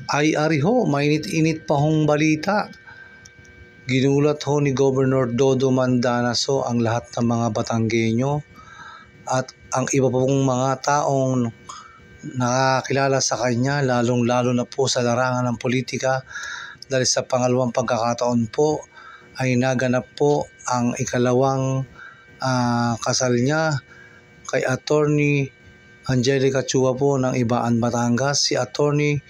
Ay ari ho, mainit-init pa hong balita. Ginulat ho ni Governor Dodo Mandanas ho ang lahat ng mga Batanggenyo at ang iba pong mga taong nakakilala sa kanya, lalong-lalo na po sa larangan ng politika, dahil sa pangalawang pagkakataon po ay naganap po ang ikalawang kasal niya kay Attorney Angelica Chua po ng Ibaan, Batangas. Si Attorney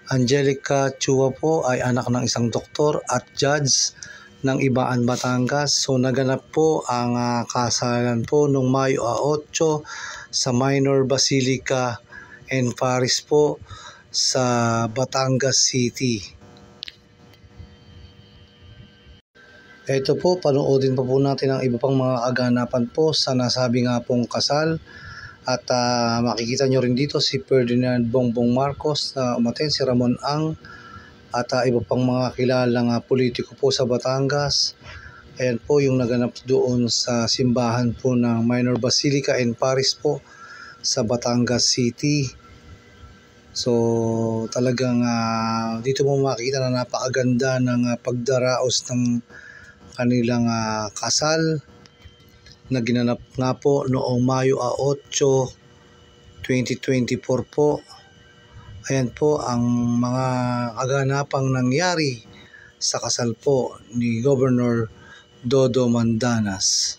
Angelica Chua po ay anak ng isang doktor at judge ng Ibaan, Batangas. So naganap po ang kasalan po noong Mayo 8 sa Minor Basilica and Parish po sa Batangas City. Ito po, panoodin pa po natin ang iba pang mga kaganapan po sa nasabi nga pong kasal. At makikita nyo rin dito si Ferdinand Bongbong Marcos na umaten, si Ramon Ang, at iba pang mga kilalang politiko po sa Batangas. Ayan po yung naganap doon sa simbahan po ng Minor Basilica and Parish po sa Batangas City. So talagang dito mo makikita na napakaganda ng pagdaraos ng kanilang kasal na ginanap nga po noong Mayo 8, 2024 po. Ayan po ang mga kaganapang nangyari sa kasal po ni Governor Dodo Mandanas.